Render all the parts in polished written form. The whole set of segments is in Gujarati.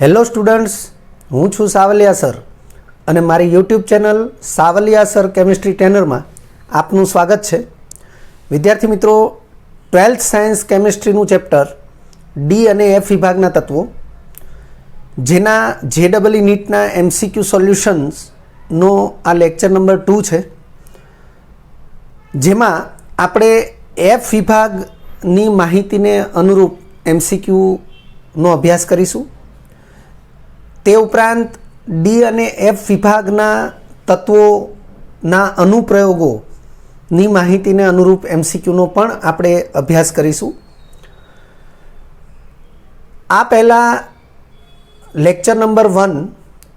હેલો સ્ટુડન્ટ્સ, હું છું સાવલિયા સર અને મારી YouTube channel Savaliya sir chemistry ટ્રેનરમાં આપનું સ્વાગત છે. વિદ્યાર્થી મિત્રો, 12th સાયન્સ કેમિસ્ટ્રીનું ચેપ્ટર ડી અને એફ વિભાગના તત્વો, જેના JEE નીટના MCQ સોલ્યુશન્સનો આ લેક્ચર નંબર 2 છે, જેમાં આપણે એફ વિભાગની માહિતીને અનુરૂપ MCQનો અભ્યાસ કરીશું. તે ઉપરાંત ડી અને એફ વિભાગના તત્વોના અનુપ્રયોગોની માહિતીને અનુરૂપ MCQનો પણ આપણે અભ્યાસ કરીશું. આ પહેલાં લેક્ચર નંબર 1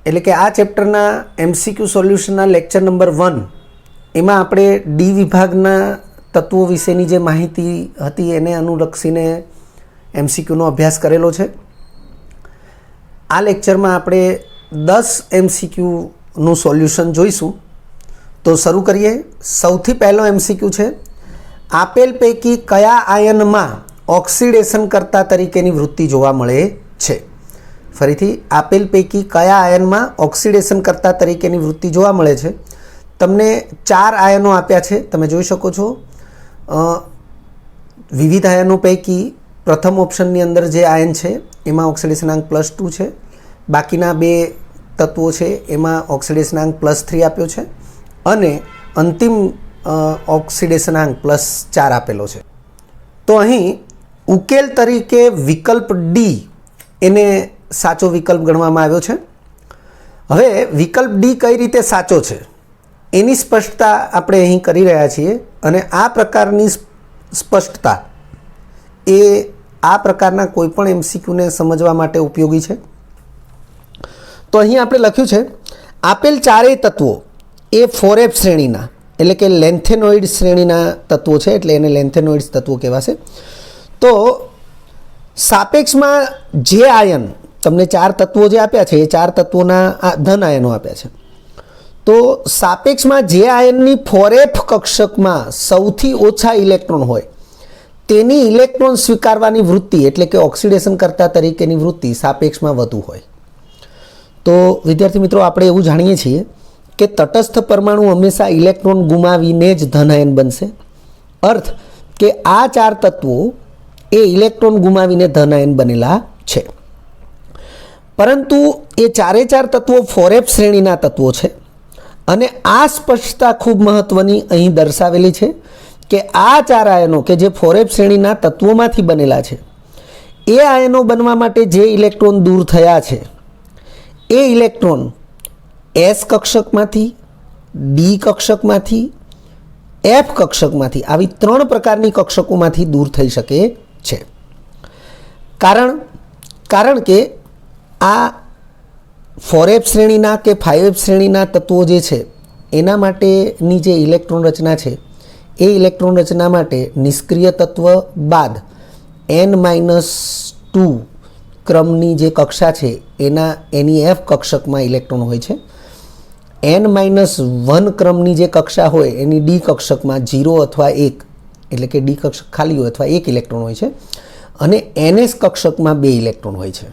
એટલે કે આ ચેપ્ટરના MCQ સોલ્યુશનના લેક્ચર નંબર 1 એમાં આપણે ડી વિભાગના તત્વો વિશેની જે માહિતી હતી એને અનુલક્ષીને MCQનો અભ્યાસ કરેલો છે. આ લેક્ચરમાં આપણે 10 MCQનું સોલ્યુશન જોઈશું. તો શરૂ કરીએ. સૌથી પહેલો MCQ છે, આપેલ પૈકી કયા આયનમાં ઓક્સિડેશન કરતા તરીકેની વૃત્તિ જોવા મળે છે? ફરીથી, આપેલ પૈકી કયા આયનમાં ઓક્સિડેશન કરતા તરીકેની વૃત્તિ જોવા મળે છે? તમને 4 આયનો આપ્યા છે, તમે જોઈ શકો છો. વિવિધ આયનો પૈકી પ્રથમ ઓપ્શનની અંદર જે આયન છે એમાં ઓક્સિડેશનાંક +2 છે. બાકીના 2 તત્વો છે એમાં ઓક્સિડેશનાંક +3 આપ્યો છે અને અંતિમ ઓક્સિડેશનાંક +4 આપેલો છે. તો અહીં ઉકેલ તરીકે વિકલ્પ ડી એને સાચો વિકલ્પ ગણવામાં આવ્યો છે. હવે વિકલ્પ ડી કઈ રીતે સાચો છે એની સ્પષ્ટતા આપણે અહીં કરી રહ્યા છીએ અને આ પ્રકારની સ્પષ્ટતા એ આ પ્રકારના કોઈપણ MCQને સમજવા માટે ઉપયોગી છે. તો અહીં આપણે લખ્યું છે, આપેલ ચારેય તત્વો એ 4F શ્રેણીના એટલે કે લેન્થેનોઇડ શ્રેણીના તત્વો છે, એટલે એને લેન્થેનોઇડ્સ તત્વો કહેવાશે. તો સાપેક્ષમાં જે આયન તમને 4 તત્વો જે આપ્યા છે એ 4 તત્વોના ધન આયનો આપ્યા છે. તો સાપેક્ષમાં જે આયનની 4F કક્ષકમાં સૌથી ઓછા ઇલેક્ટ્રોન હોય તેની ઇલેક્ટ્રોન સ્વીકારવાની વૃત્તિ એટલે કે ઓક્સિડેશન કરતા તરીકેની વૃત્તિ સાપેક્ષમાં વધુ હોય. તો વિદ્યાર્થી મિત્રો, આપણે એવું જાણીએ છીએ કે તટસ્થ પરમાણુ હંમેશા ઇલેક્ટ્રોન ગુમાવીને જ ધન આયન બનશે. અર્થ કે આ 4 તત્વો એ ઇલેક્ટ્રોન ગુમાવીને ધન આયન બનેલા છે. પરંતુ એ 4 તત્વો 4F શ્રેણીના તત્વો છે અને આ સ્પષ્ટતા ખૂબ મહત્વની અહીં દર્શાવેલી છે કે આ 4 આયનો કે જે 4F શ્રેણીના તત્વોમાંથી બનેલા છે એ આયનો બનવા માટે જે ઇલેક્ટ્રોન દૂર થયા છે એ ઇલેક્ટ્રોન S કક્ષકમાંથી, ડી કક્ષકમાંથી, F કક્ષકમાંથી આવી 3 પ્રકારની કક્ષકોમાંથી દૂર થઈ શકે છે. કારણ કે આ 4F શ્રેણીના કે 5F શ્રેણીના તત્વો જે છે એના માટેની જે ઇલેક્ટ્રોન રચના છે એ ઇલેક્ટ્રોન રચના માટે નિષ્ક્રિય તત્વ બાદ N-2 ક્રમની જે કક્ષા છે એની F કક્ષકમાં ઇલેક્ટ્રોન હોય છે. N-1 ક્રમની જે કક્ષા હોય એની ડી કક્ષકમાં 0 અથવા 1 એટલે કે ડી કક્ષક ખાલી હોય અથવા 1 ઇલેક્ટ્રોન હોય છે અને NS કક્ષકમાં 2 ઇલેક્ટ્રોન હોય છે.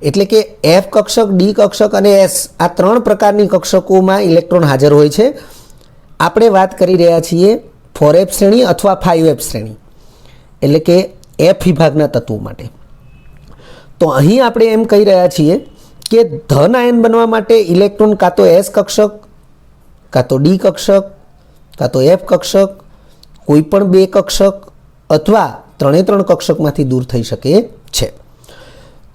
એટલે કે F કક્ષક, ડી કક્ષક અને S આ 3 પ્રકારની કક્ષકોમાં ઇલેક્ટ્રોન હાજર હોય છે. આપણે વાત કરી રહ્યા છીએ 4F શ્રેણી અથવા 5F શ્રેણી એટલે કે F વિભાગના તત્વો માટે. તો અહીં આપણે એમ કહી રહ્યા છીએ કે ધન આયન બનવા માટે ઇલેક્ટ્રોન કાં તો S કક્ષક, કાં તો ડી કક્ષક, કાં તો F કક્ષક, કોઈ પણ 2 કક્ષક અથવા 3 કક્ષકમાંથી દૂર થઈ શકે છે.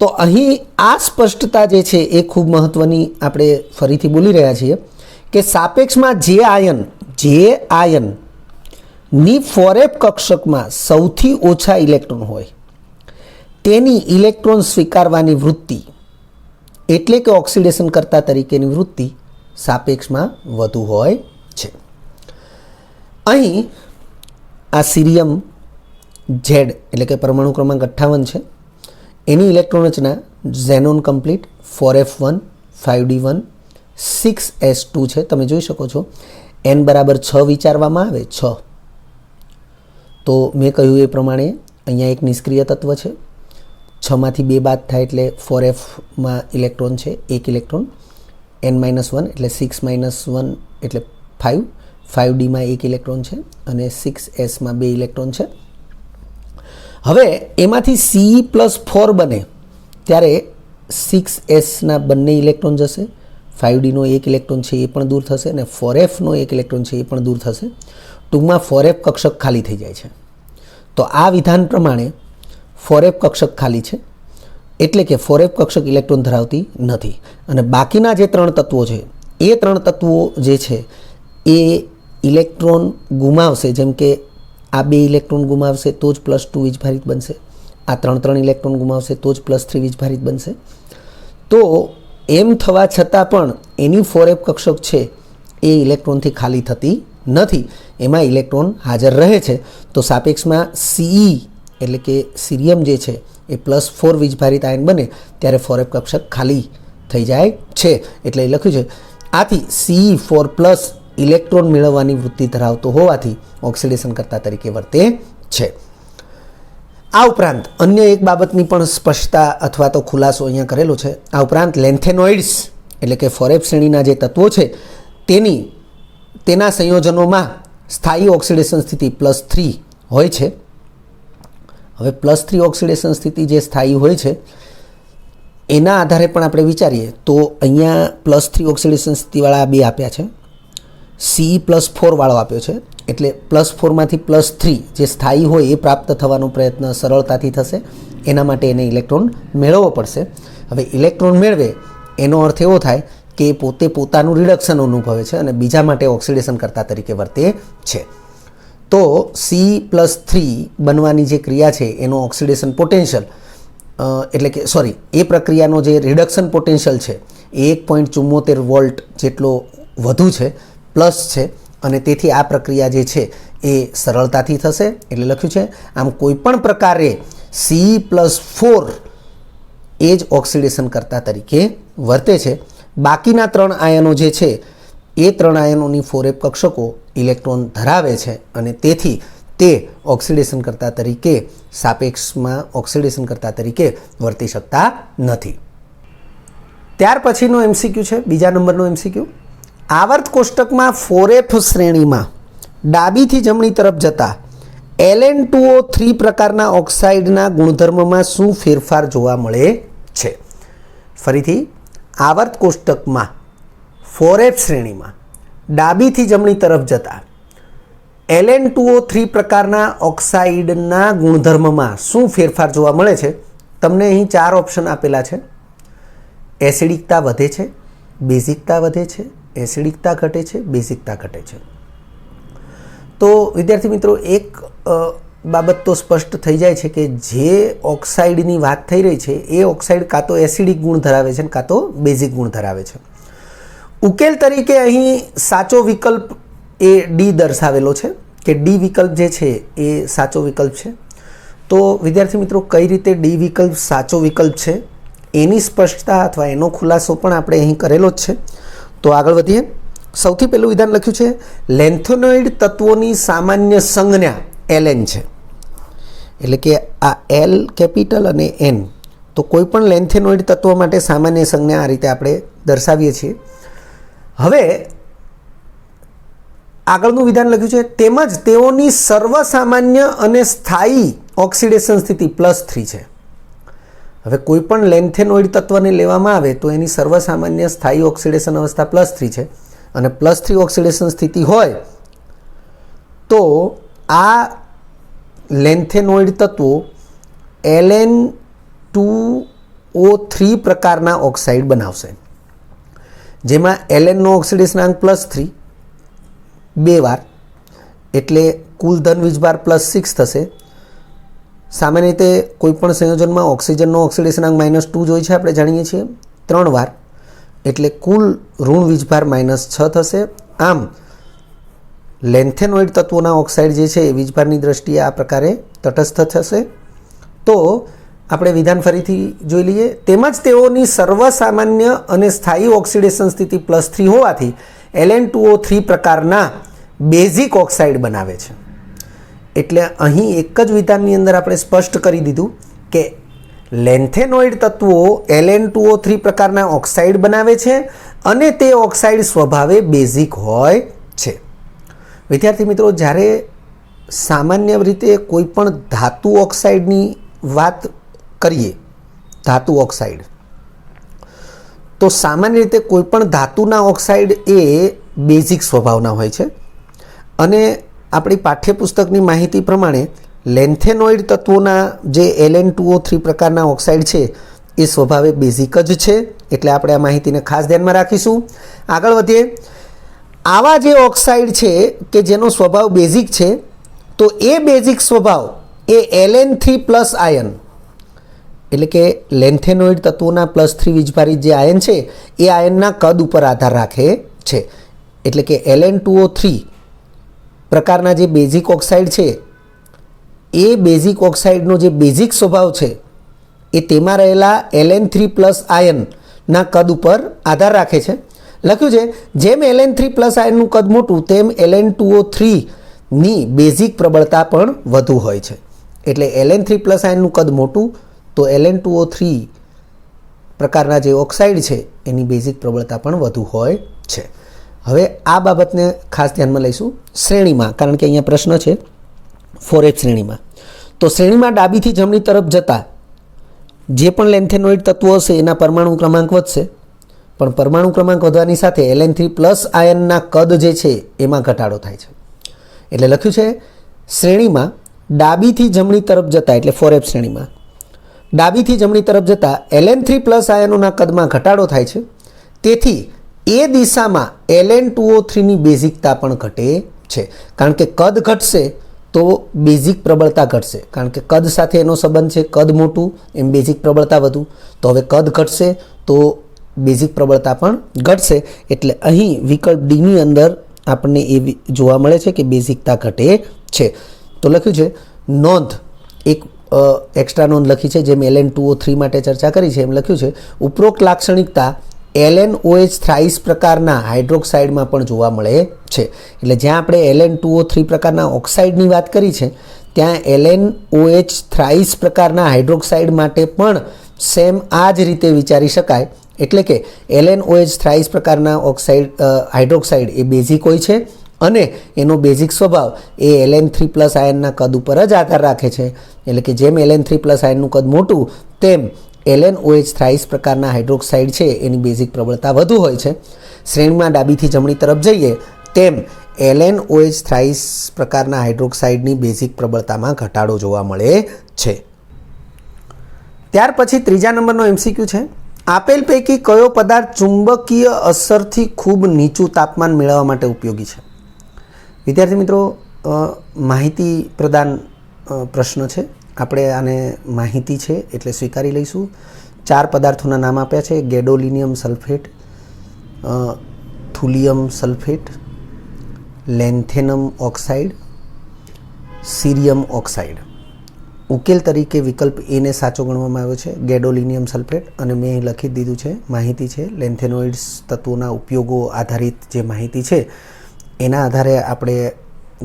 તો અહીં આ સ્પષ્ટતા જે છે એ ખૂબ મહત્વની આપણે ફરીથી બોલી રહ્યા છીએ કે સાપેક્ષમાં જે આયનની 4F કક્ષકમાં સૌથી ઓછા ઇલેક્ટ્રોન હોય તેની ઇલેક્ટ્રોન સ્વીકારવાની વૃત્તિ એટલે કે ઓક્સિડેશન કરતા તરીકેની વૃત્તિ સાપેક્ષમાં વધુ હોય છે. અહીં આ સીરિયમ Z એટલે કે પરમાણુ ક્રમાંક 58 છે, એની ઇલેક્ટ્રોન રચના xenon complete 4F1, 5D1, 6S2 છે. તમે જોઈ શકો છો N બરાબર 6 વિચારવામાં આવે 6. તો મેં કહ્યું એ પ્રમાણે અહીંયા એક નિષ્ક્રિય તત્વ છે, 6માંથી 2 બાદ થાય એટલે 4Fમાં ઇલેક્ટ્રોન છે 1 ઇલેક્ટ્રોન, n-1 એટલે 6 - 1 એટલે 5, 5Dમાં 1 ઇલેક્ટ્રોન છે અને 6Sમાં 2 ઇલેક્ટ્રોન છે. હવે એમાંથી Ce+4 બને ત્યારે 6Sના બંને ઇલેક્ટ્રોન જશે, 5Dનો 1 ઇલેક્ટ્રોન છે એ પણ દૂર થશે અને 4Fનો 1 ઇલેક્ટ્રોન છે એ પણ દૂર થશે. ટૂંકમાં 4F કક્ષક ખાલી થઈ જાય છે. તો આ વિધાન પ્રમાણે 4F કક્ષક ખાલી છે એટલે કે 4F કક્ષક ઇલેક્ટ્રોન ધરાવતી નથી અને બાકીના જે 3 તત્વો છે એ 3 તત્વો જે છે એ ઇલેક્ટ્રોન ગુમાવશે. જેમ કે આ 2 ઇલેક્ટ્રોન ગુમાવશે તો જ +2 વીજભારિત બનશે, આ 3 ઇલેક્ટ્રોન ગુમાવશે તો જ +3 વીજભારિત બનશે. તો એમ થવા છતાં પણ એની 4F કક્ષક છે એ ઇલેક્ટ્રોનથી ખાલી થતી નથી, એમાં ઇલેક્ટ્રોન હાજર રહે છે. તો સાપેક્ષમાં Ce એટલે કે સીરિયમ જે છે એ +4 વીજભારિત આયન બને ત્યારે 4F કક્ષક ખાલી થઈ જાય છે એટલે એ લખ્યું છે. આથી Ce4+ ઇલેક્ટ્રોન મેળવવાની વૃત્તિ ધરાવતો હોવાથી ઓક્સિડેશન કર્તા તરીકે વર્તે છે. આ ઉપરાંત અન્ય એક બાબતની પણ સ્પષ્ટતા અથવા તો ખુલાસો અહીંયા કરેલો છે. આ ઉપરાંત લેન્થેનોઇડ્સ એટલે કે 4F શ્રેણીના જે તત્વો છે તેના સંયોજનોમાં સ્થાયી ઓક્સિડેશન સ્થિતિ +3 હોય છે. હવે +3 ઓક્સિડેશન સ્થિતિ જે સ્થાયી હોય છે એના આધારે પણ આપણે વિચારીએ તો અહીંયા +3 ઓક્સિડેશન સ્થિતિવાળા 2 આપ્યા છે, Ce+4 વાળો આપ્યો છે એટલે +4માંથી +3 જે સ્થાયી હોય એ પ્રાપ્ત થવાનો પ્રયત્ન સરળતાથી થશે. એના માટે એને ઇલેક્ટ્રોન મેળવવો પડશે. હવે ઇલેક્ટ્રોન મેળવે એનો અર્થ એવો થાય કે પોતે પોતાનું રિડક્શન અનુભવે છે અને બીજા માટે ઓક્સિડેશન કર્તા તરીકે વર્તે છે. તો C+3 બનવાની જે ક્રિયા છે એનો ઓક્સિડેશન પોટેન્શિયલ એટલે કે એ પ્રક્રિયાનો જે રિડક્શન પોટેન્શિયલ છે એ 1.74 વોલ્ટ જેટલો વધુ છે, પ્લસ છે અને તેથી આ પ્રક્રિયા જે છે એ સરળતાથી થશે એટલે લખ્યું છે. આમ કોઈ પણ પ્રકારે Ce+4 એ જ ઓક્સિડેશન કર્તા તરીકે વર્તે છે. બાકીના 3 આયનો જે છે એ 3 આયનોની 4F કક્ષકો ઇલેક્ટ્રોન ધરાવે છે અને તેથી તે ઓક્સિડેશન કર્તા તરીકે સાપેક્ષમાં ઓક્સિડેશન કર્તા તરીકે વર્તી શકતા નથી. ત્યાર પછીનો MCQ છે, બીજા નંબરનો MCQ. આવર્ત કોષ્ટકમાં 4F શ્રેણીમાં ડાબીથી જમણી તરફ જતા Ln2O3 પ્રકારના ઓક્સાઇડના ગુણધર્મમાં શું ફેરફાર જોવા મળે છે? ફરીથી આવર્ત કોષ્ટકમાં 4F શ્રેણીમાં ડાબીથી જમણી તરફ જતા Ln2O3 પ્રકારના ઓક્સાઇડના ગુણધર્મમાં શું ફેરફાર જોવા મળે છે? તમને અહીં 4 ઓપ્શન આપેલા છે. એસિડિકતા વધે છે, બેઝિકતા વધે છે, એસિડિકતા ઘટે છે, બેઝિકતા ઘટે છે. તો વિદ્યાર્થી મિત્રો એક બાબત તો સ્પષ્ટ થઈ જાય છે કે જે ઓક્સાઇડની વાત થઈ રહી છે એ ઓક્સાઇડ કાં તો એસિડિક ગુણ ધરાવે છે કાં તો બેઝિક ગુણ ધરાવે છે. ઉકેલ તરીકે અહીં સાચો વિકલ્પ એ ડી દર્શાવેલો છે કે ડી વિકલ્પ જે છે એ સાચો વિકલ્પ છે. તો વિદ્યાર્થી મિત્રો કઈ રીતે ડી વિકલ્પ સાચો વિકલ્પ છે એની સ્પષ્ટતા અથવા એનો ખુલાસો પણ આપણે અહીં કરેલો જ છે. તો આગળ વધીએ. સૌથી પહેલું વિધાન લખ્યું છે લેન્થેનોઇડ તત્વોની સામાન્ય સંજ્ઞા Ln છે એટલે કે આ L કેપિટલ અને N. તો કોઈ પણ લેન્થેનોઇડ તત્વ માટે સામાન્ય સંજ્ઞા આ રીતે આપણે દર્શાવીએ છીએ. હવે આગળનું વિધાન લખ્યું છે તેમજ તેઓની સર્વસામાન્ય અને સ્થાયી ઓક્સિડેશન સ્થિતિ +3 છે. હવે કોઈ પણ લેન્થેનોઇડ તત્વને લેવામાં આવે તો એની સર્વસામાન્ય સ્થાયી ઓક્સિડેશન અવસ્થા +3 છે અને +3 ઓક્સિડેશન સ્થિતિ હોય તો આ લેન્થેનોઇડ તત્વો Ln2O3 પ્રકારના ઓક્સાઇડ બનાવશે જેમાં Lnનો ઓક્સિડેશનાંક +3 2 વાર એટલે કુલ ધન વીજભાર +6 થશે. સામાન્ય રીતે કોઈપણ સંયોજનમાં ઓક્સિજનનો ઓક્સિડેશનાંક -2 જ હોય છે, આપણે જાણીએ છીએ, 3 વાર એટલે કુલ ઋણ વીજભાર -6 થશે. આમ લેન્થેનોઇડ તત્વોના ઓક્સાઇડ જે છે એ વીજભારની દ્રષ્ટિએ આ પ્રકારે તટસ્થ થશે. તો આપણે વિધાન ફરીથી જોઈ લઈએ. તેમજ તેઓની સર્વસામાન્ય અને સ્થાયી ઓક્સિડેશન સ્થિતિ +3 હોવાથી Ln2O3 પ્રકારના બેઝિક ઓક્સાઇડ બનાવે છે. એટલે અહીં એક જ વિધાનની અંદર આપણે સ્પષ્ટ કરી દીધું કે લેન્થેનોઇડ તત્વો Ln2O3 પ્રકારના ઓક્સાઇડ બનાવે છે અને તે ઓક્સાઇડ સ્વભાવે બેઝિક હોય છે. વિદ્યાર્થી મિત્રો, જ્યારે સામાન્ય રીતે કોઈ પણ ધાતુ ઓક્સાઇડની વાત કરીએ, ધાતુ ઓક્સાઇડ, તો સામાન્ય રીતે કોઈ પણ ધાતુના ઓક્સાઇડ એ બેઝિક સ્વભાવના હોય છે અને આપણી પાઠ્યપુસ્તકની માહિતી પ્રમાણે લેન્થેનોઇડ તત્વોના જે Ln2O3 પ્રકારના ઓક્સાઇડ છે એ સ્વભાવે બેઝિક જ છે. એટલે આપણે આ માહિતીને ખાસ ધ્યાનમાં રાખીશું. આગળ વધીએ. આવા જે ઓક્સાઇડ છે કે જેનો સ્વભાવ બેઝિક છે, તો એ બેઝિક સ્વભાવ એ Ln3+ આયન, એટલે કે લેન્થેનોઇડ તત્વોના +3 વીજભારિત જે આયન છે એ આયનના કદ ઉપર આધાર રાખે છે. એટલે કે Ln2O3 પ્રકારના જે બેઝિક ઓક્સાઇડ છે એ બેઝિક ઓક્સાઇડનો જે બેઝિક સ્વભાવ છે એ તેમાં રહેલા Ln3+ આયનના કદ ઉપર આધાર રાખે છે. લખ્યું છે જેમ Ln3+ આયનનું કદ મોટું તેમ Ln2O3ની બેઝિક પ્રબળતા પણ વધુ હોય છે. એટલે Ln3+ આયનનું કદ મોટું તો Ln2O3 પ્રકારના જે ઓક્સાઇડ છે એની બેઝિક પ્રબળતા પણ વધુ હોય છે. હવે આ બાબતને ખાસ ધ્યાનમાં લઈશું શ્રેણીમાં, કારણ કે અહીંયા પ્રશ્ન છે 4F શ્રેણીમાં. તો શ્રેણીમાં ડાબીથી જમણી તરફ જતા જે પણ લેન્થેનોઇડ તત્વો હશે એના પરમાણુ ક્રમાંક વધશે, પણ પરમાણુ ક્રમાંક વધવાની સાથે Ln3+ આયનના કદ જે છે એમાં ઘટાડો થાય છે. એટલે લખ્યું છે શ્રેણીમાં ડાબીથી જમણી તરફ જતા, એટલે 4F શ્રેણીમાં ડાબીથી જમણી તરફ જતા Ln3+ આયનોના કદમાં ઘટાડો થાય છે. તેથી એ દિશામાં Ln2O3ની બેઝિકતા પણ ઘટે છે. કારણ કે કદ ઘટશે તો બેઝિક પ્રબળતા ઘટશે, કારણ કે કદ સાથે એનો સંબંધ છે. કદ મોટું એમ બેઝિક પ્રબળતા વધુ. તો હવે કદ ઘટશે તો બેઝિક પ્રબળતા પણ ઘટશે. એટલે અહીં વિકલ્પ ડીની અંદર આપણને એ જોવા મળે છે કે બેઝિકતા ઘટે છે. તો લખ્યું છે નોંધ, એક એક્સ્ટ્રા નોંધ લખી છે જેમ Ln2O3 માટે ચર્ચા કરી છે એમ લખ્યું છે ઉપરોક્ત લાક્ષણિકતા LnOH થ્રાઇસ પ્રકારના હાઇડ્રોક્સાઇડમાં પણ જોવા મળે છે. એટલે જ્યાં આપણે Ln2O3 પ્રકારના ઓક્સાઇડની વાત કરી છે ત્યાં LnOH થ્રાઇસ પ્રકારના હાઇડ્રોક્સાઇડ માટે પણ સેમ આ જ રીતે વિચારી શકાય. એટલે કે LnOH થ્રાઇસ પ્રકારના ઓક્સાઇડ હાઇડ્રોક્સાઇડ એ બેઝિક હોય છે અને એનો બેઝિક સ્વભાવ એ Ln3+ આયનના કદ ઉપર જ આધાર રાખે છે. એટલે કે જેમ Ln3+ આયનનું કદ મોટું તેમ LnOH થ્રાઇસ પ્રકારના હાઇડ્રોક્સાઇડ છે એની બેઝિક પ્રબળતા વધુ હોય છે. શ્રેણીમાં ડાબીથી જમણી તરફ જઈએ તેમ LnOH થ્રાઇસ પ્રકારના હાઇડ્રોક્સાઇડની બેઝિક પ્રબળતામાં ઘટાડો જોવા મળે છે. ત્યાર પછી ત્રીજા નંબરનો MCQ છે આપેલ પૈકી કયો પદાર્થ ચુંબકીય અસરથી ખૂબ નીચું તાપમાન મેળવવા માટે ઉપયોગી છે? વિદ્યાર્થી મિત્રો, માહિતી પ્રદાન પ્રશ્ન છે. આપણે આને માહિતી છે એટલે સ્વીકારી લઈશું. 4 પદાર્થોના નામ આપ્યા છે: ગેડોલિનિયમ સલ્ફેટ, થુલિયમ સલ્ફેટ, લેન્થેનમ ઓક્સાઇડ, સીરિયમ ઓક્સાઇડ. ઉકેલ તરીકે વિકલ્પ એને સાચો ગણવામાં આવ્યો છે, ગેડોલિનિયમ સલ્ફેટ. અને મેં અહીં લખી દીધું છે માહિતી છે લેન્થેનોઇડ્સ તત્વોના ઉપયોગો આધારિત જે માહિતી છે એના આધારે આપણે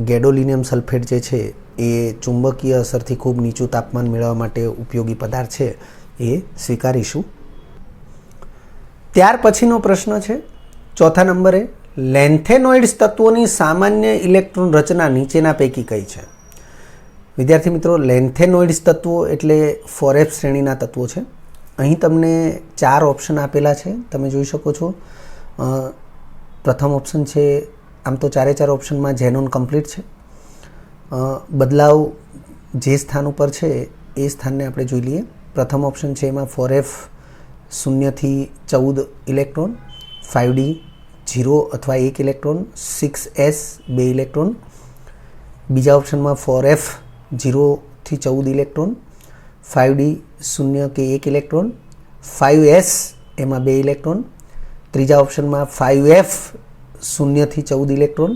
ગેડોલિનિયમ સલ્ફેટ જે છે એ ચુંબકીય અસરથી ખૂબ નીચું તાપમાન મેળવવા માટે ઉપયોગી પદાર્થ છે એ સ્વીકારીશું. ત્યાર પછીનો પ્રશ્ન છે ચોથા નંબરે, લેન્થેનોઇડ્સ તત્વોની સામાન્ય ઇલેક્ટ્રોન રચના નીચેના પૈકી કઈ છે? વિદ્યાર્થી મિત્રો, લેન્થેનોઇડ્સ તત્વો એટલે 4F શ્રેણીના તત્વો છે. અહીં તમને 4 ઓપ્શન આપેલા છે, તમે જોઈ શકો છો. પ્રથમ ઓપ્શન છે, આમ તો 4 ઓપ્શનમાં ઝેનોન કમ્પ્લીટ છે. બદલાવ જે સ્થાન ઉપર છે એ સ્થાનને આપણે જોઈ લઈએ. પ્રથમ ઓપ્શન છે એમાં 4F 0 થી 14 ઇલેક્ટ્રોન, 5D 0 અથવા 1 ઇલેક્ટ્રોન, 6S 2 ઇલેક્ટ્રોન. બીજા ઓપ્શનમાં 4F 0 થી 14 ઇલેક્ટ્રોન, 5D 0 કે 1 ઇલેક્ટ્રોન, 5S એમાં 2 ઇલેક્ટ્રોન. ત્રીજા ઓપ્શનમાં 5F 0 થી 14 ઇલેક્ટ્રોન,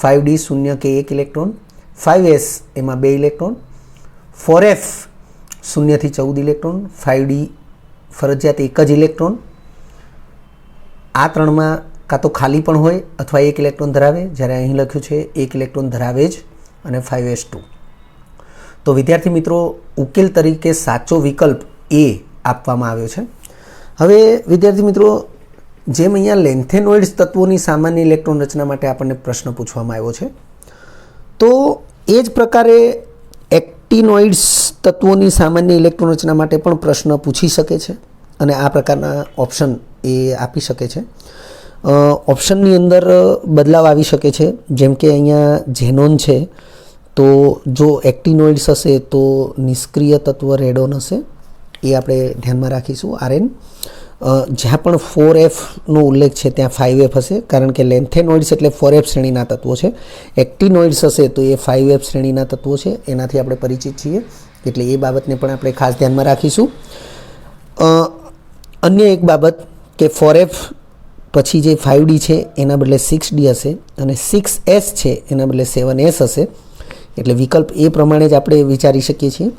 5D 0 કે 1 ઇલેક્ટ્રોન, 5S એમાં 2 ઇલેક્ટ્રોન, 4F 0 થી 14 ઇલેક્ટ્રોન, 5D ફરજિયાત 1 જ ઇલેક્ટ્રોન. આ ત્રણમાં કાં તો ખાલી પણ હોય અથવા 1 ઇલેક્ટ્રોન ધરાવે, જ્યારે અહીં લખ્યું છે 1 ઇલેક્ટ્રોન ધરાવે જ, અને 5S2. તો વિદ્યાર્થી મિત્રો, ઉકેલ તરીકે સાચો વિકલ્પ એ આપવામાં આવ્યો છે. હવે વિદ્યાર્થી મિત્રો, જેમ અહીંયા લેન્થેનોઇડ્સ તત્વોની સામાન્ય ઇલેક્ટ્રોન રચના માટે આપણને પ્રશ્ન પૂછવામાં આવ્યો છે, તો એ જ પ્રકારે એક્ટિનોઇડ્સ તત્વોની સામાન્ય ઇલેક્ટ્રોન રચના માટે પણ પ્રશ્ન પૂછી શકે છે અને આ પ્રકારના ઓપ્શન એ આપી શકે છે. ઓપ્શનની અંદર બદલાવ આવી શકે છે, જેમ કે અહીંયા ઝેનોન છે, તો જો એક્ટિનોઇડ્સ હશે તો નિષ્ક્રિય તત્વ રેડોન હશે, એ આપણે ધ્યાનમાં રાખીશું. આરએન જ્યાં પણ 4Fનો ઉલ્લેખ છે ત્યાં 5F હશે, કારણ કે લેન્થેનોઇડ્સ એટલે 4F શ્રેણીના તત્વો છે. એક્ટિનોઇડ્સ હશે તો એ 5F શ્રેણીના તત્વો છે, એનાથી આપણે પરિચિત છીએ, એટલે એ બાબતને પણ આપણે ખાસ ધ્યાનમાં રાખીશું. અન્ય એક બાબત કે 4F પછી જે 5D છે એના બદલે 6D હશે અને 6S છે એના બદલે 7S હશે, એટલે વિકલ્પ એ પ્રમાણે જ આપણે વિચારી શકીએ છીએ.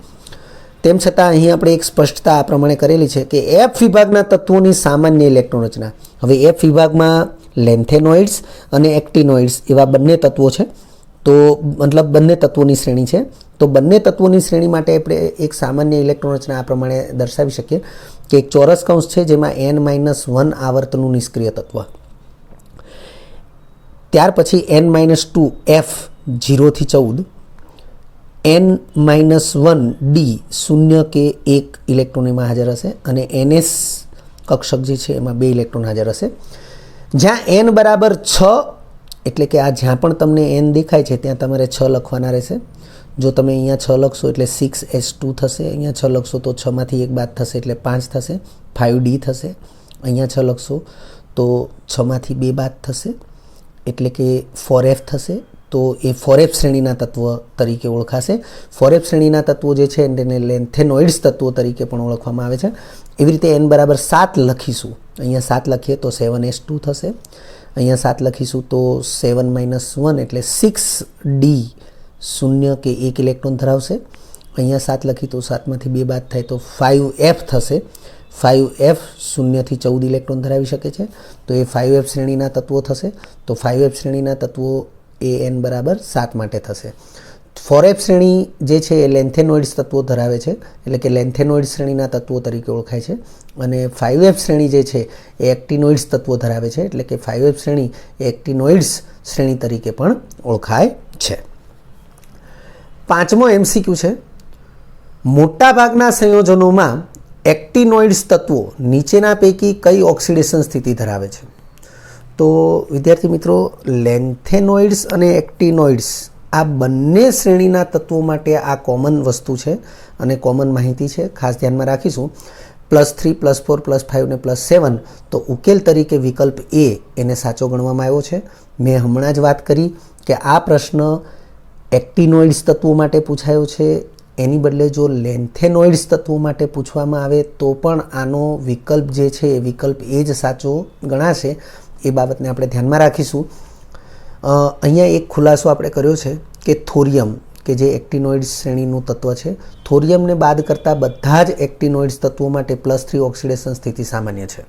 તેમ છતાં અહીં આપણે એક સ્પષ્ટતા આ પ્રમાણે કરેલી છે કે F વિભાગના તત્વોની સામાન્ય ઇલેક્ટ્રોન રચના. હવે F વિભાગમાં લેન્થેનોઇડ્સ અને એક્ટિનોઇડ્સ એવા બંને તત્વો છે, તો મતલબ બંને તત્વોની શ્રેણી છે. તો બંને તત્વોની શ્રેણી માટે આપણે એક સામાન્ય ઇલેક્ટ્રોન રચના આ પ્રમાણે દર્શાવી શકીએ કે એક ચોરસ કૌંસ છે જેમાં n-1 આવર્તનું નિષ્ક્રિય તત્વ, ત્યાર પછી n-2 F 0 થી 14, n-1 D 0 કે 1 ઇલેક્ટ્રોન એમાં હાજર હશે અને NS કક્ષક જે છે એમાં 2 ઇલેક્ટ્રોન હાજર હશે. જ્યાં n બરાબર 6, એટલે કે આ જ્યાં પણ તમને n દેખાય છે ત્યાં તમારે 6 લખવાના રહેશે. જો તમે અહીંયા 6 લખશો એટલે 6S2 થશે, અહીંયા 6 લખશો તો 6 માંથી 1 બાદ થશે એટલે 5 થશે, 5D થશે. અહીંયા 6 લખશો તો 6 માંથી 2 બાદ થશે એટલે કે 4F થશે. તો એ 4F શ્રેણીના તત્વ તરીકે ઓળખાશે. 4F શ્રેણીના તત્વો જે છે તેને લેન્થેનોઇડ્સ તત્વો તરીકે પણ ઓળખવામાં આવે છે. એવી રીતે n બરાબર 7 લખીશું, અહીંયા 7 લખીએ તો 7S2 થશે, અહીંયા 7 લખીશું તો 7-1 એટલે 6D 0 કે 1 ઇલેક્ટ્રોન ધરાવશે. અહીંયા 7 લખી તો 7 માંથી 2 બાદ થાય તો 5F થશે. 5F 0 થી 14 ઇલેક્ટ્રોન ધરાવી શકે છે, તો એ 5F શ્રેણીના તત્વો થશે. તો 5F શ્રેણીના તત્વો એ n બરાબર 7 માટે થશે. 4F શ્રેણી જે છે એ લેન્થેનોઇડ્સ તત્વો ધરાવે છે, એટલે કે લેન્થેનોઇડ્સ શ્રેણીના તત્વો તરીકે ઓળખાય છે, અને 5F શ્રેણી જે છે એ એક્ટિનોઇડ્સ તત્વો ધરાવે છે, એટલે કે 5F શ્રેણી એ એક્ટિનોઇડ્સ શ્રેણી તરીકે પણ ઓળખાય છે. 5મો MCQ છે, મોટાભાગના સંયોજનોમાં એક્ટિનોઇડ્સ તત્વો નીચેના પૈકી કઈ ઓક્સિડેશન સ્થિતિ ધરાવે છે? તો વિદ્યાર્થી મિત્રો, લેન્થેનોઇડ્સ અને એક્ટિનોઇડ્સ આ બંને શ્રેણીના તત્વો માટે આ કોમન વસ્તુ છે અને કોમન માહિતી છે, ખાસ ધ્યાનમાં રાખીશું. +3, +4, +5 ને +7, તો ઉકેલ તરીકે વિકલ્પ A એને સાચો ગણવામાં આવ્યો છે. મેં હમણાં જ વાત કરી કે આ પ્રશ્ન એક્ટિનોઇડ્સ તત્વો માટે પૂછાયો છે, એની બદલે જો લેન્થેનોઇડ્સ તત્વો માટે પૂછવામાં આવે તો પણ આનો વિકલ્પ જે છે એ વિકલ્પ એ જ સાચો ગણાશે. એ બાબતને આપણે ધ્યાનમાં રાખીશું. અહીંયા એક ખુલાસો આપણે કર્યો છે કે થોરિયમ, કે જે એક્ટિનોઇડ્સ શ્રેણીનું તત્વ છે, થોરિયમને બાદ કરતાં બધા જ એક્ટિનોઇડ્સ તત્વો માટે +3 ઓક્સિડેશન સ્થિતિ સામાન્ય છે.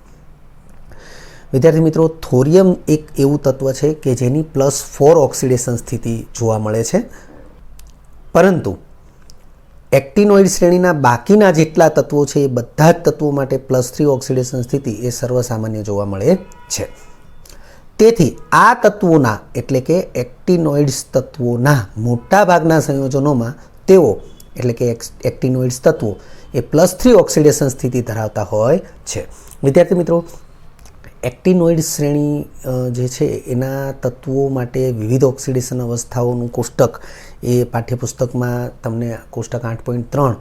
વિદ્યાર્થી મિત્રો, થોરિયમ એક એવું તત્વ છે કે જેની +4 ઓક્સિડેશન સ્થિતિ જોવા મળે છે, પરંતુ એક્ટિનોઇડ શ્રેણીના બાકીના જેટલા તત્વો છે એ બધા જ તત્વો માટે +3 ઓક્સિડેશન સ્થિતિ એ સર્વસામાન્ય જોવા મળે છે. તેથી આ તત્વોના, એટલે કે એક્ટિનોઇડ્સ તત્વોના મોટાભાગના સંયોજનોમાં તેઓ, એટલે કે એક્ટિનોઇડ્સ તત્વો એ +3 ઓક્સિડેશન સ્થિતિ ધરાવતા હોય છે. વિદ્યાર્થી મિત્રો, એક્ટિનોઇડ્સ શ્રેણી જે છે એના તત્વો માટે વિવિધ ઓક્સિડેશન અવસ્થાઓનું કોષ્ટક એ પાઠ્યપુસ્તકમાં તમને કોષ્ટક 8.3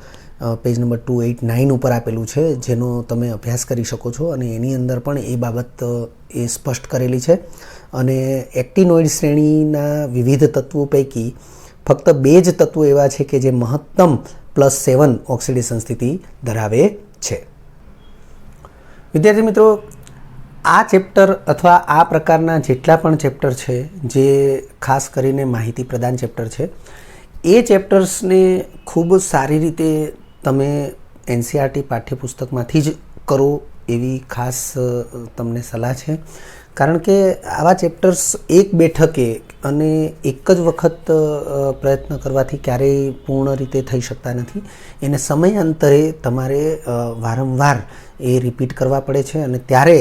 પેજ નંબર 289 ઉપર આપેલું છે, જેનો તમે અભ્યાસ કરી શકો છો, અને એની અંદર પણ એ બાબત એ સ્પષ્ટ કરેલી છે. અને એક્ટિનોઇડ શ્રેણીના વિવિધ તત્વો પૈકી ફક્ત 2 જ તત્વો એવા છે કે જે મહત્તમ +7 ઓક્સિડેશન સ્થિતિ ધરાવે છે. વિદ્યાર્થી મિત્રો, આ ચેપ્ટર અથવા આ પ્રકારના જેટલા પણ ચેપ્ટર છે જે ખાસ કરીને માહિતી પ્રદાન ચેપ્ટર છે, એ ચેપ્ટર્સને ખૂબ સારી રીતે તમે NCERT પાઠ્યપુસ્તકમાંથી જ કરો એવી ખાસ તમને સલાહ છે. કારણ કે આવા ચેપ્ટર્સ એક બેઠકે અને એક જ વખત પ્રયત્ન કરવાથી ક્યારેય પૂર્ણ રીતે થઈ શકતા નથી. એને સમયાંતરે તમારે વારંવાર એ રિપીટ કરવા પડે છે અને ત્યારે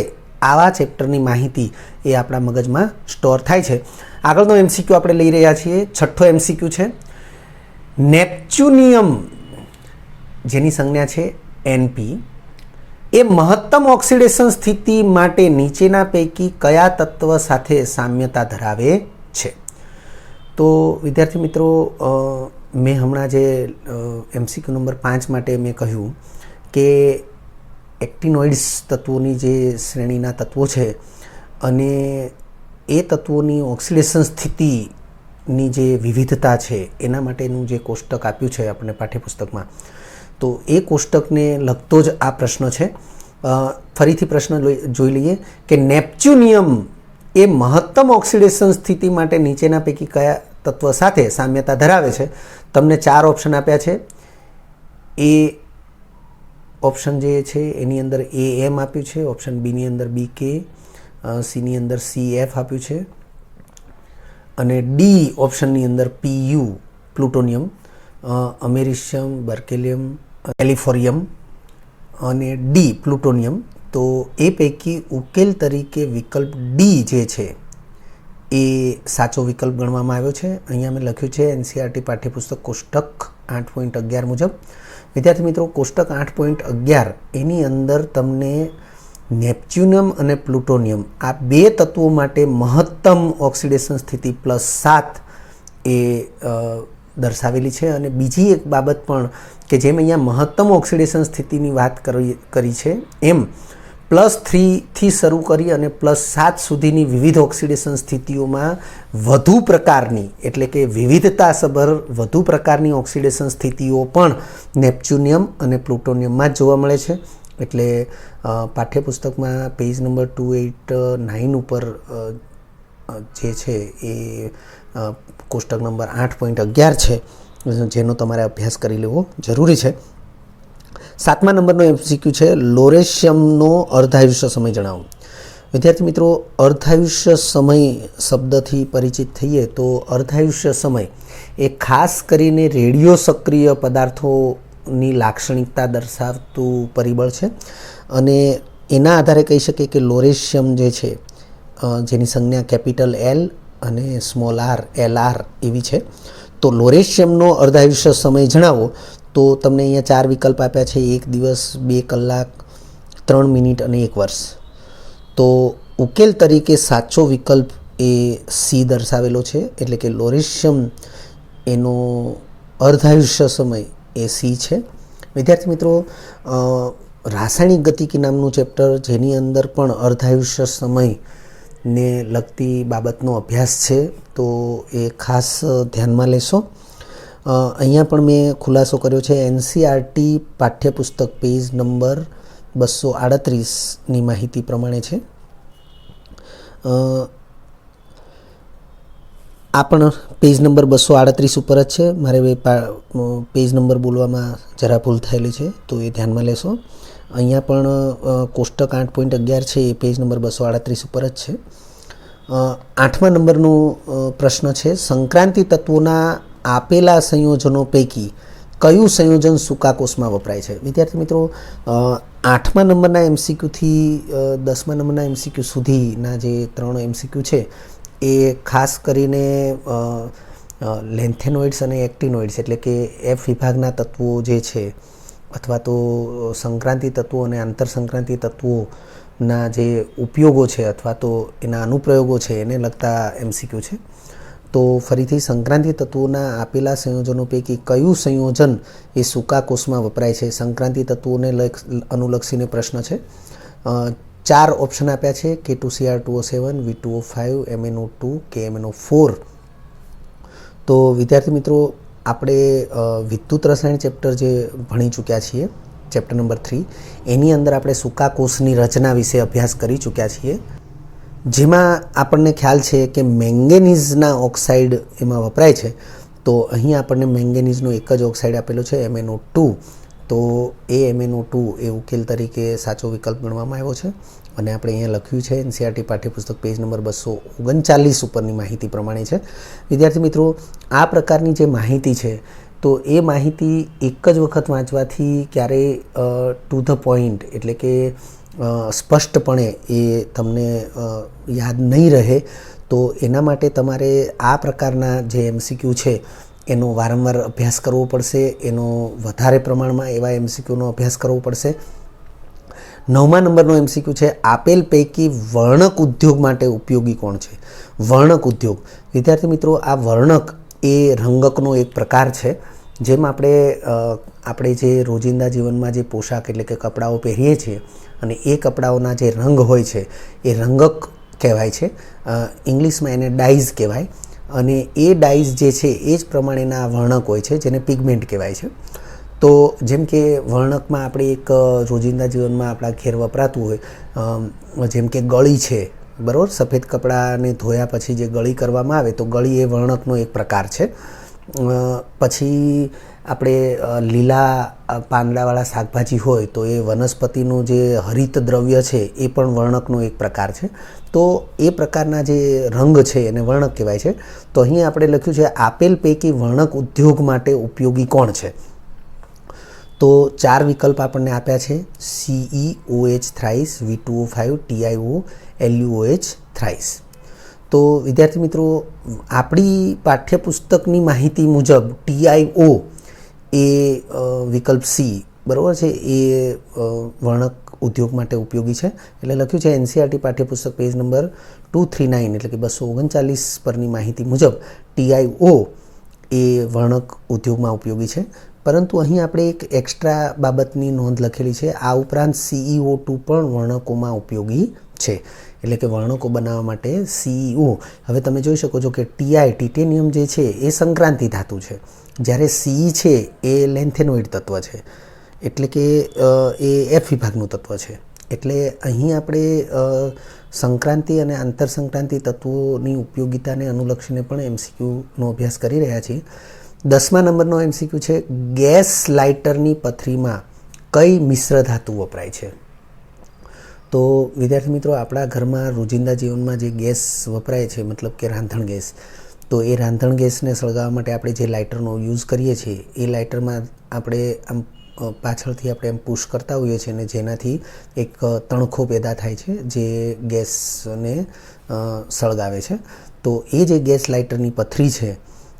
આવા ચેપ્ટરની માહિતી એ આપણા મગજમાં સ્ટોર થાય છે. આગળનો એમસીક્યુ આપણે લઈ રહ્યા છીએ. છઠ્ઠો એમસીક્યુ છે નેપ્ચ્યુનિયમ, જેની સંજ્ઞા છે એનપી, એ મહત્તમ ઓક્સિડેશન સ્થિતિ માટે નીચેના પૈકી કયા તત્વ સાથે સામ્યતા ધરાવે છે? તો વિદ્યાર્થી મિત્રો, મેં હમણાં જે એમસીક્યુ નંબર 5 માટે મેં કહ્યું કે એક્ટિનોઇડ્સ તત્વોની જે શ્રેણીના તત્વો છે અને એ તત્વોની ઓક્સિડેશન સ્થિતિની જે વિવિધતા છે એના માટેનું જે કોષ્ટક આપ્યું છે આપણને પાઠ્યપુસ્તકમાં, તો એ કોષ્ટકને લગતો જ આ પ્રશ્ન છે. ફરીથી પ્રશ્ન જોઈ લઈએ કે નેપ્ચ્યુનિયમ એ મહત્તમ ઓક્સિડેશન સ્થિતિ માટે નીચેના પૈકી કયા તત્વ સાથે સામ્યતા ધરાવે છે? તમને 4 ઓપ્શન આપ્યા છે. એ ઓપ્શન જે છે એની અંદર AM આપ્યું છે, ઓપ્શન બીની અંદર BK, સીની અંદર CF આપ્યું છે અને ડી ઓપ્શનની અંદર PU પ્લુટોનિયમ, અમેરિશિયમ, બર્કેલિયમ, એલિફોરિયમ અને ડી પ્લુટોનિયમ. તો એ પૈકી ઉકેલ તરીકે વિકલ્પ ડી જે છે એ સાચો વિકલ્પ ગણવામાં આવ્યો છે. અહીંયા મેં લખ્યું છે NCERT પાઠ્યપુસ્તક કોષ્ટક 8.11 મુજબ. વિદ્યાર્થી મિત્રો, કોષ્ટક 8.11 એની અંદર તમને નેપ્ચ્યુનિયમ અને પ્લુટોનિયમ આ બે તત્વો માટે મહત્તમ ઓક્સિડેશન સ્થિતિ +7 એ દર્શાવેલી છે. અને બીજી એક બાબત પણ કે જેમ અહીંયા મહત્તમ ઓક્સિડેશન સ્થિતિની વાત કરી છે એમ +3 થી શરૂ કરી અને +7 સુધીની વિવિધ ઓક્સિડેશન સ્થિતિઓમાં વધુ પ્રકારની, એટલે કે વિવિધતાસભર વધુ પ્રકારની ઓક્સિડેશન સ્થિતિઓ પણ નેપ્ચ્યુનિયમ અને પ્લુટોનિયમમાં જ જોવા મળે છે. એટલે પાઠ્યપુસ્તકમાં પેજ નંબર 289 ઉપર જે છે એ કોષ્ટક નંબર 8.11 છે, જેનો તમારે અભ્યાસ કરી લેવો જરૂરી છે. 7મા નંબરનો એમસીક્યુ છે લોરેશિયમનો અર્ધાયુષ્ય સમય જણાવો. વિદ્યાર્થી મિત્રો, અર્ધાયુષ્ય સમય શબ્દથી પરિચિત થઈએ તો અર્ધાયુષ્ય સમય એ ખાસ કરીને રેડિયો સક્રિય પદાર્થોની લાક્ષણિકતા દર્શાવતું પરિબળ છે અને એના આધારે કહી શકીએ કે લોરેશિયમ જે છે જેની સંજ્ઞા કેપિટલ L અને સ્મોલ r LR એવી છે. તો લોરેશિયમનો અર્ધાયુષ્ય સમય જણાવો તો તમને અહીંયા 4 વિકલ્પ આપ્યા છે: 1 દિવસ, 2 કલાક, 3 મિનિટ અને 1 વર્ષ. તો ઉકેલ તરીકે સાચો વિકલ્પ એ C દર્શાવેલો છે, એટલે કે લોરેશિયમ એનો અર્ધાયુષ્ય સમય એ C છે. વિદ્યાર્થી મિત્રો, રાસાયણિક ગતિકી નામનું ચેપ્ટર જેની અંદર પણ અર્ધાયુષ્ય સમયને લગતી બાબતનો અભ્યાસ છે, તો એ ખાસ ધ્યાનમાં લેશો. અહીંયા પણ મેં ખુલાસો કર્યો છે NCERT પાઠ્યપુસ્તક પેજ નંબર 238ની માહિતી પ્રમાણે છે. આ પણ પેજ નંબર 238 ઉપર જ છે. મારે પેજ નંબર બોલવામાં જરા ભૂલ થયેલી છે, તો એ ધ્યાનમાં લેશો. અહીંયા પણ કોષ્ટક 8.11 છે, એ પેજ નંબર 238 ઉપર જ છે. 8મા નંબરનો પ્રશ્ન છે સંક્રાંતિ તત્વોના આપેલા સંયોજનો પૈકી કયું સંયોજન સૂકા કોષમાં વપરાય છે? વિદ્યાર્થી મિત્રો, 8મા નંબરના MCQથી 10મા નંબરના MCQ સુધીના જે 3 MCQ છે એ ખાસ કરીને લેન્થેનોઇડ્સ અને એક્ટિનોઇડ્સ, એટલે કે F વિભાગના તત્વો જે છે અથવા તો સંક્રાંતિ તત્વો અને આંતરસંક્રાંતિ તત્વોના જે ઉપયોગો છે અથવા તો એના અનુપ્રયોગો છે એને લગતા MCQ છે. તો ફરીથી સંક્રાંતિ તત્વોના આપેલા સંયોજનો પૈકી કયું સંયોજન એ સૂકા કોષમાં વપરાય છે? સંક્રાંતિ તત્વોને અનુલક્ષીને પ્રશ્ન છે. 4 ઓપ્શન આપ્યા છે: K2Cr2O7, V2O5, MnO2, KMnO4. તો વિદ્યાર્થી મિત્રો, આપણે વિદ્યુત રસાયણ ચેપ્ટર જે ભણી ચૂક્યા છીએ, ચેપ્ટર નંબર 3, એની અંદર આપણે સૂકા કોષની રચના વિશે અભ્યાસ કરી ચૂક્યા છીએ, જેમાં આપણને ખ્યાલ છે કે મેંગેનીઝના ઓક્સાઇડ એમાં વપરાય છે. તો અહીં આપણને મેંગેનીઝનો એક જ ઓક્સાઇડ આપેલો છે MnO2. તો એ MnO2 એ ઉકેલ તરીકે સાચો વિકલ્પ ગણવામાં આવ્યો છે. અને આપણે અહીંયા લખ્યું છે એનસીઈઆરટી પાઠ્યપુસ્તક પેજ નંબર 239 ઉપરની માહિતી પ્રમાણે છે. વિદ્યાર્થી મિત્રો, આ પ્રકારની જે માહિતી છે તો એ માહિતી એક જ વખત વાંચવાથી ક્યારેય ટુ ધ પોઈન્ટ એટલે કે સ્પષ્ટપણે એ તમને યાદ નહીં રહે. તો એના માટે તમારે આ પ્રકારના જે એમસીક્યુ છે એનો વારંવાર અભ્યાસ કરવો પડશે, એનો વધારે પ્રમાણમાં એવા એમસીક્યુનો અભ્યાસ કરવો પડશે. 9મા નંબરનો એમસીક્યુ છે, આપેલ પૈકી વર્ણક ઉદ્યોગ માટે ઉપયોગી કોણ છે? વર્ણક ઉદ્યોગ. વિદ્યાર્થી મિત્રો, આ વર્ણક એ રંગકનો એક પ્રકાર છે. જેમ આપણે જે રોજિંદા જીવનમાં જે પોશાક એટલે કે કપડાઓ પહેરીએ છીએ અને એ કપડાઓના જે રંગ હોય છે એ રંગક કહેવાય છે. ઇંગ્લિશમાં એને ડાઇઝ કહેવાય. અને એ ડાઇઝ જે છે એ જ પ્રમાણેના વર્ણક હોય છે જેને પિગમેન્ટ કહેવાય છે. તો જેમ કે વર્ણકમાં આપણે એક રોજિંદા જીવનમાં આપણા ઘેર વપરાતું હોય, જેમ કે ગળી છે, બરાબર, સફેદ કપડાને ધોયા પછી જે ગળી કરવામાં આવે તો ગળી એ વર્ણકનો એક પ્રકાર છે. પછી આપણે લીલા પાંદડાવાળા શાકભાજી હોય તો એ વનસ્પતિનું જે હરિત દ્રવ્ય છે એ પણ વર્ણકનો એક પ્રકાર છે. તો એ પ્રકારના જે રંગ છે એને વર્ણક કહેવાય છે. તો અહીં આપણે લખ્યું છે આપેલ પૈકી વર્ણક ઉદ્યોગ માટે ઉપયોગી કોણ છે? તો 4 વિકલ્પ આપણને આપ્યા છે: CeOH thrice, V2O5, TiO, LuOH thrice. તો વિદ્યાર્થી મિત્રો, આપણી પાઠ્યપુસ્તકની માહિતી મુજબ TiO એ વિકલ્પ C બરાબર છે એ વર્ણક ઉદ્યોગ માટે ઉપયોગી છે. એટલે લખ્યું છે એનસીઈઆરટી પાઠ્યપુસ્તક પેજ નંબર 239 એટલે કે 239 પરની માહિતી મુજબ TiO એ વર્ણક ઉદ્યોગમાં ઉપયોગી છે. પરંતુ અહીં આપણે એક એક્સ્ટ્રા બાબતની નોંધ લખેલી છે. આ ઉપરાંત CEO2 પણ વર્ણકોમાં ઉપયોગી છે. એટલે કે વર્ણકો બનાવવા માટે CEO. હવે તમે જોઈ શકો છો કે ટિટેનિયમ જે છે એ સંક્રાંતિ ધાતુ છે, જ્યારે Ce છે એ લેન્થેનોઇડ તત્વ છે, એટલે કે એ F વિભાગનું તત્વ છે. એટલે અહીં આપણે સંક્રાંતિ અને આંતર સંક્રાંતિ તત્વોની ઉપયોગિતાને અનુલક્ષીને પણ એમસીક્યુનો અભ્યાસ કરી રહ્યા છીએ. 10મા નંબરનો એમસીક્યુ છે, ગેસ લાઇટરની પથરીમાં કઈ મિશ્ર ધાતુ વપરાય છે? તો વિદ્યાર્થી મિત્રો, આપણા ઘરમાં રોજિંદા જીવનમાં જે ગેસ વપરાય છે, મતલબ કે રાંધણ ગેસ, તો એ રાંધણ ગેસને સળગાવવા માટે આપણે જે લાઇટરનો યુઝ કરીએ છીએ એ લાઇટરમાં આપણે આમ પાછળથી આપણે એમ પુશ કરતા હોઈએ છીએ અને જેનાથી એક તણખો પેદા થાય છે જે ગેસને સળગાવે છે. તો એ જે ગેસ લાઇટરની પથરી છે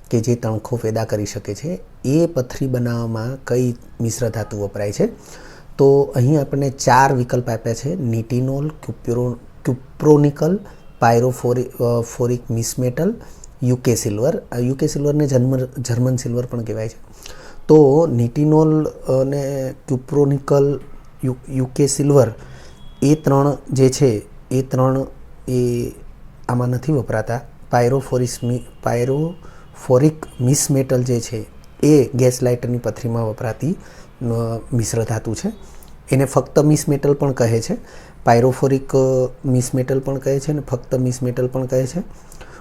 કે જે તણખો પેદા કરી શકે છે, એ પથરી બનાવવામાં કઈ મિશ્ર ધાતુ વપરાય છે? તો અહીં આપણને 4 વિકલ્પ આપ્યા છે: nitinol, cupronickel, pyrophoric mischmetal, UK silver. UK સિલ્વરને જર્મન સિલ્વર પણ કહેવાય છે. તો નિટિનોલ અને ક્યુપ્રોનિકલ, યુકે સિલ્વર એ 3 જે છે એ 3 એ આમાં નથી વપરાતા. પાયરોફોરિક મિસમેટલ જે છે એ ગેસ લાઇટરની પથરીમાં વપરાતી મિશ્ર ધાતુ છે. એને ફક્ત મિસમેટલ પણ કહે છે, પાયરોફોરિક મિસમેટલ પણ કહે છે અને ફક્ત મિસમેટલ પણ કહે છે.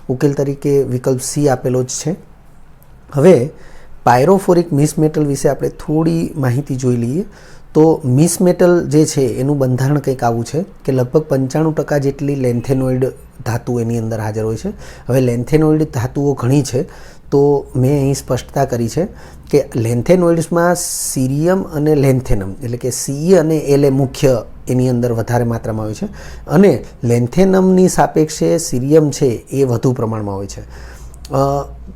ઉકેલ તરીકે વિકલ્પ C આપેલો જ છે. હવે પાયરોફોરિક મિસમેટલ વિશે આપણે થોડી માહિતી જોઈ લઈએ. તો મિસમેટલ જે છે એનું બંધારણ કંઈક આવું છે કે લગભગ 95% જેટલી લેન્થેનોઇડ ધાતુ એની અંદર હાજર હોય છે. હવે લેન્થેનોઇડ ધાતુઓ ઘણી છે, તો મેં અહીં સ્પષ્ટતા કરી છે કે લેન્થેનોઇડ્સમાં સીરિયમ અને લેન્થેનમ એટલે કે Ce અને La મુખ્ય એની અંદર વધારે માત્રામાં હોય છે અને લેન્થેનમની સાપેક્ષે સીરિયમ છે એ વધુ પ્રમાણમાં હોય છે.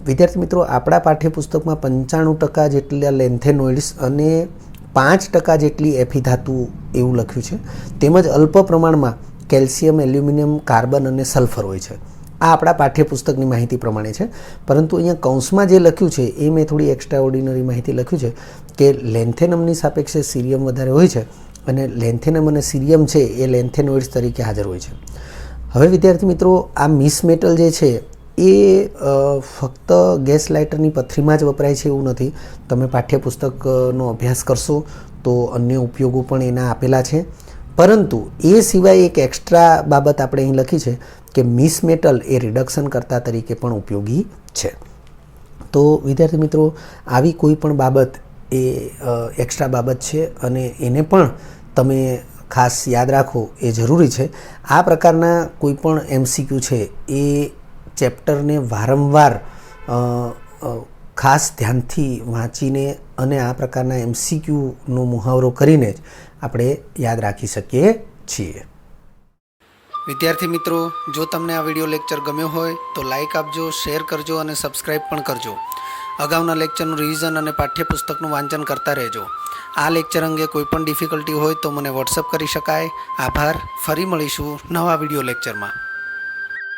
વિદ્યાર્થી મિત્રો, આપણા પાઠ્યપુસ્તકમાં 95% જેટલા લેન્થેનોઇડ્સ અને 5% જેટલી એફી ધાતુ એવું લખ્યું છે. તેમજ અલ્પ પ્રમાણમાં કેલ્શિયમ, એલ્યુમિનિયમ, કાર્બન અને સલ્ફર હોય છે. આ આપણા પાઠ્યપુસ્તકની માહિતી પ્રમાણે છે. પરંતુ અહીંયા કૌંસમાં જે લખ્યું છે એ મેં થોડી એક્સ્ટ્રા ઓર્ડિનરી માહિતી લખ્યું છે કે લેન્થેનમની સાપેક્ષે સીરિયમ વધારે હોય છે અને લેન્થેનમ અને સીરિયમ છે એ લેન્થેનોઇડ્સ તરીકે હાજર હોય છે. હવે વિદ્યાર્થી મિત્રો, આ મિસમેટલ જે છે એ ફક્ત ગેસ લાઇટરની પથરીમાં જ વપરાય છે એવું નથી. તમે પાઠ્યપુસ્તકનો અભ્યાસ કરશો તો અન્ય ઉપયોગો પણ એના આપેલા છે. પરંતુ એ સિવાય એક એક્સ્ટ્રા બાબત આપણે અહીં લખી છે કે મિસમેટલ એ રિડક્શન કર્તા તરીકે પણ ઉપયોગી છે. તો વિદ્યાર્થી મિત્રો, આવી કોઈ પણ બાબત એ એક્સ્ટ્રા બાબત છે અને એને પણ તમે ખાસ યાદ રાખવું એ જરૂરી છે. આ પ્રકારના કોઈ પણ MCQ છે એ ચેપ્ટરને વારંવાર ખાસ ધ્યાનથી વાંચીને અને આ પ્રકારના MCQનો મુહાવરો કરીને જ આપણે યાદ રાખી શકીએ છીએ. વિદ્યાર્થી મિત્રો, જો તમને આ વિડીયો લેક્ચર ગમ્યો હોય તો લાઇક આપજો, શેર કરજો અને સબસ્ક્રાઈબ પણ કરજો. અગાઉના લેક્ચરનું રિવિઝન અને પાઠ્યપુસ્તકનું વાંચન કરતા રહેજો. આ લેક્ચર અંગે કોઈ પણ ડિફિકલ્ટી હોય તો મને વોટ્સઅપ કરી શકાય. આભાર. ફરી મળીશું નવા વિડીયો લેક્ચરમાં.